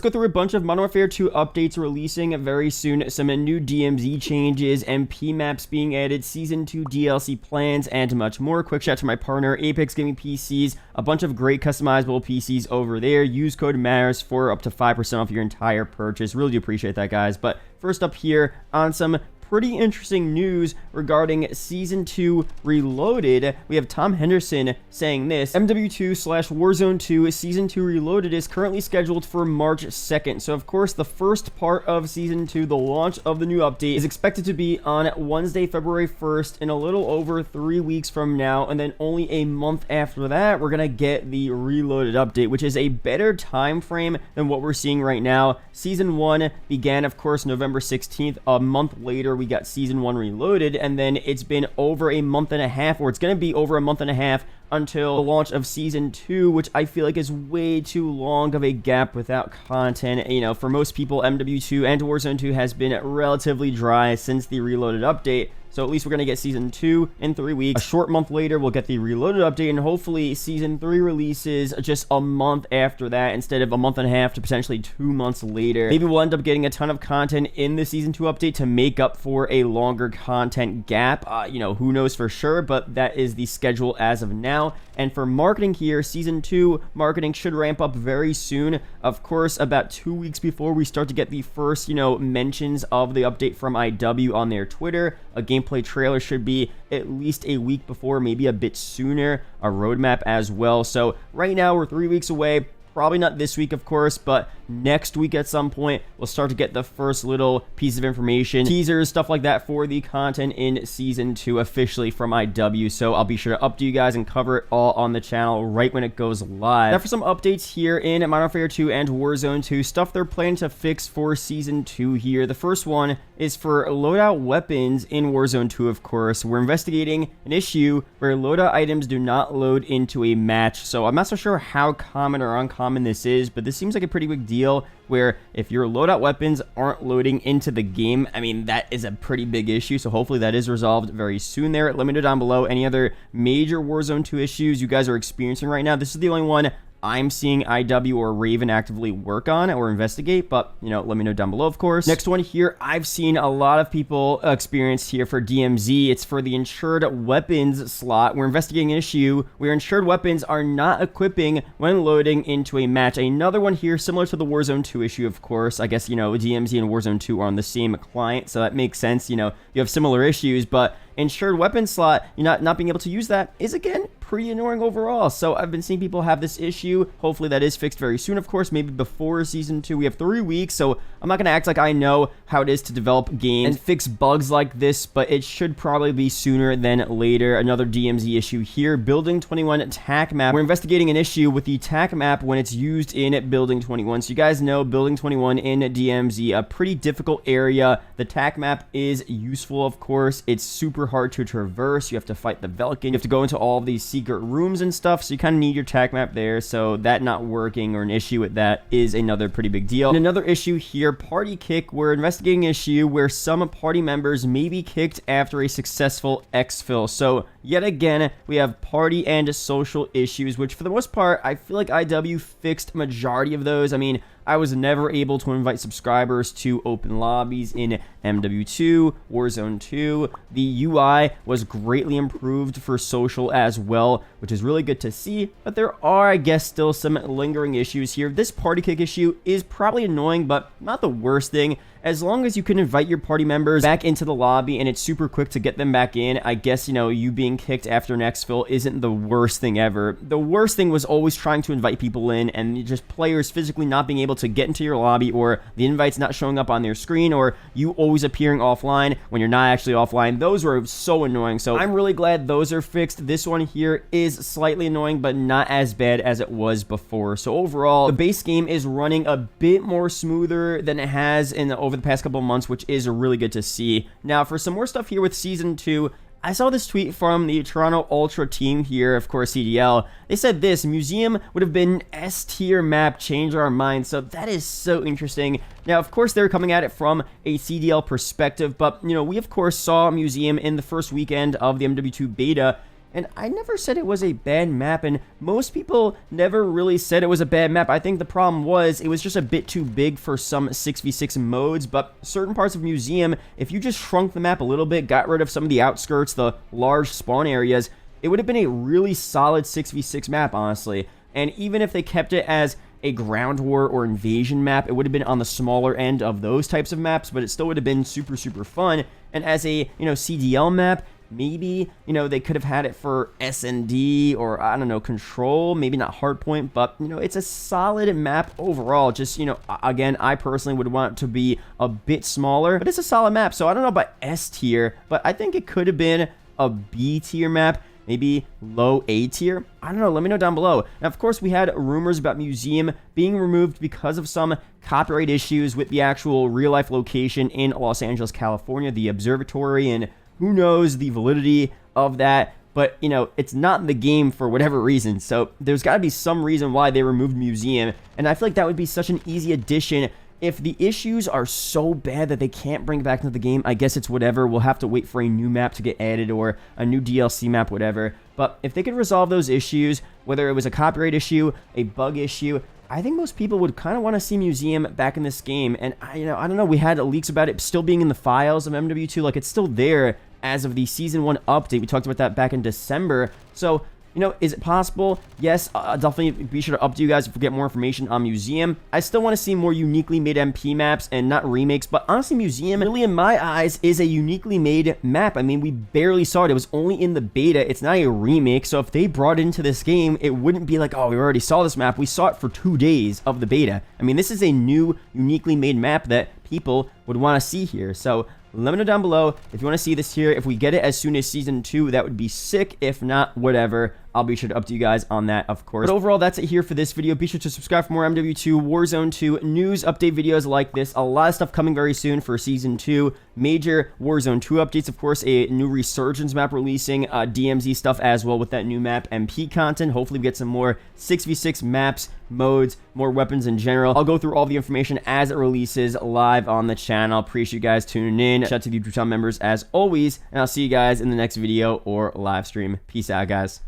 let's go through a bunch of Modern Warfare 2 updates releasing very soon, some new DMZ changes, MP maps being added, Season 2 DLC plans, and much more. Quick shout out to my partner, Apex Gaming PCs, a bunch of great customizable PCs over there. Use code MATTERS for up to 5% off your entire purchase. Really do appreciate that, guys. But first up here on some pretty interesting news regarding Season 2 Reloaded. We have Tom Henderson saying this: MW2/Warzone 2 Season 2 Reloaded is currently scheduled for March 2nd. So, of course, the first part of Season 2, the launch of the new update, is expected to be on Wednesday, February 1st, in a little over 3 weeks from now. And then only a month after that, we're going to get the Reloaded update, which is a better time frame than what we're seeing right now. Season 1 began, of course, November 16th. A month later, we got Season 1 Reloaded, and then it's been over a month and a half, or it's going to be over a month and a half until the launch of Season 2, which I feel like is way too long of a gap without content. You know, for most people, MW2 and Warzone 2 has been relatively dry since the Reloaded update. So at least we're going to get Season 2 in 3 weeks. A short month later, we'll get the Reloaded update, and hopefully Season 3 releases just a month after that instead of a month and a half to potentially 2 months later. Maybe we'll end up getting a ton of content in the Season 2 update to make up for a longer content gap. You know, who knows for sure, but that is the schedule as of now. And for marketing here, Season 2 marketing should ramp up very soon. Of course, about 2 weeks before we start to get the first, mentions of the update from IW on their Twitter. A gameplay trailer should be at least a week before, maybe a bit sooner. A roadmap as well. So right now we're 3 weeks away. Probably not this week, of course, but next week at some point, we'll start to get the first little piece of information, teasers, stuff like that for the content in Season 2 officially from IW. So I'll be sure to update you guys and cover it all on the channel right when it goes live. Now for some updates here in Modern Warfare 2 and Warzone 2, stuff they're planning to fix for Season 2 here. The first one is for loadout weapons in Warzone 2, of course. We're investigating an issue where loadout items do not load into a match. So I'm not so sure how common or uncommon this is, but this seems like a pretty big deal where if your loadout weapons aren't loading into the game, I mean, that is a pretty big issue. So hopefully that is resolved very soon there. Let me know down below any other major Warzone 2 issues you guys are experiencing right now. This is the only one I'm seeing IW or Raven actively work on or investigate, but, let me know down below, of course. Next one here, I've seen a lot of people experience here for DMZ. It's for the insured weapons slot. We're investigating an issue where insured weapons are not equipping when loading into a match. Another one here, similar to the Warzone 2 issue, of course. I guess, DMZ and Warzone 2 are on the same client, so that makes sense. You have similar issues, but insured weapon slot, not being able to use that is, again, pretty annoying overall. So I've been seeing people have this issue. Hopefully that is fixed very soon, of course, maybe before Season 2. We have 3 weeks, so I'm not going to act like I know how it is to develop games and fix bugs like this, but it should probably be sooner than later. Another DMZ issue here, Building 21 TAC map. We're investigating an issue with the TAC map when it's used in Building 21. So you guys know Building 21 in DMZ, a pretty difficult area. The TAC map is useful, of course. It's super hard to traverse. You have to fight the Velkin. You have to go into all of these secret rooms and stuff, so you kind of need your TAC map there. So that not working or an issue with that is another pretty big deal. And another issue here, party kick. We're investigating an issue where some party members may be kicked after a successful exfil. So yet again, we have party and social issues, which for the most part, I feel like IW fixed majority of those. I mean, I was never able to invite subscribers to open lobbies in MW2, Warzone 2. The UI was greatly improved for social as well, which is really good to see. But there are, I guess, still some lingering issues here. This party kick issue is probably annoying, but not the worst thing. As long as you can invite your party members back into the lobby and it's super quick to get them back in, I guess, you being kicked after an exfil isn't the worst thing ever. The worst thing was always trying to invite people in and just players physically not being able to get into your lobby, or the invites not showing up on their screen, or you always appearing offline when you're not actually offline. Those were so annoying. So I'm really glad those are fixed. This one here is slightly annoying, but not as bad as it was before. So overall, the base game is running a bit more smoother than it has over the past couple of months, which is really good to see. Now, for some more stuff here with Season 2, I saw this tweet from the Toronto Ultra team here, of course, CDL. They said this: museum would have been S tier map, change our minds. So that is so interesting. Now, of course, they're coming at it from a CDL perspective, but, we of course saw museum in the first weekend of the MW2 beta. and I never said it was a bad map, and most people never really said it was a bad map. I think the problem was it was just a bit too big for some 6v6 modes, but certain parts of Museum, if you just shrunk the map a little bit, got rid of some of the outskirts, the large spawn areas, it would have been a really solid 6v6 map, honestly. And even if they kept it as a ground war or invasion map, it would have been on the smaller end of those types of maps, but it still would have been super, super fun. And as a, CDL map, maybe, they could have had it for S&D or, I don't know, Control, maybe not Hardpoint, but, it's a solid map overall. Just, again, I personally would want it to be a bit smaller, but it's a solid map. So I don't know about S tier, but I think it could have been a B tier map. Maybe low A tier? I don't know, let me know down below. Now, of course, we had rumors about Museum being removed because of some copyright issues with the actual real-life location in Los Angeles, California, the observatory, and who knows the validity of that. But, it's not in the game for whatever reason, so there's got to be some reason why they removed Museum, and I feel like that would be such an easy addition. If the issues are so bad that they can't bring it back into the game, I guess it's whatever. We'll have to wait for a new map to get added or a new DLC map, whatever. But if they could resolve those issues, whether it was a copyright issue, a bug issue, I think most people would kind of want to see Museum back in this game. And, I don't know, we had leaks about it still being in the files of MW2. Like, it's still there as of the Season 1 update. We talked about that back in December. So, is it possible? Yes, I'll definitely be sure to update you guys if we get more information on Museum. I still want to see more uniquely made MP maps and not remakes, but honestly, Museum, really in my eyes, is a uniquely made map. I mean, we barely saw it. It was only in the beta. It's not a remake, so if they brought it into this game, it wouldn't be like, oh, we already saw this map. We saw it for 2 days of the beta. I mean, this is a new, uniquely made map that people would want to see here. So let me know down below if you want to see this here. If we get it as soon as Season 2, that would be sick. If not, whatever. I'll be sure to update you guys on that, of course. But overall, that's it here for this video. Be sure to subscribe for more MW2 Warzone 2 news update videos like this. A lot of stuff coming very soon for Season 2. Major Warzone 2 updates, of course, a new Resurgence map releasing, DMZ stuff as well with that new map, MP content. Hopefully we get some more 6v6 maps, modes, more weapons in general. I'll go through all the information as it releases live on the channel. Appreciate you guys tuning in. Shout out to the YouTube channel members as always, and I'll see you guys in the next video or live stream. Peace out, guys.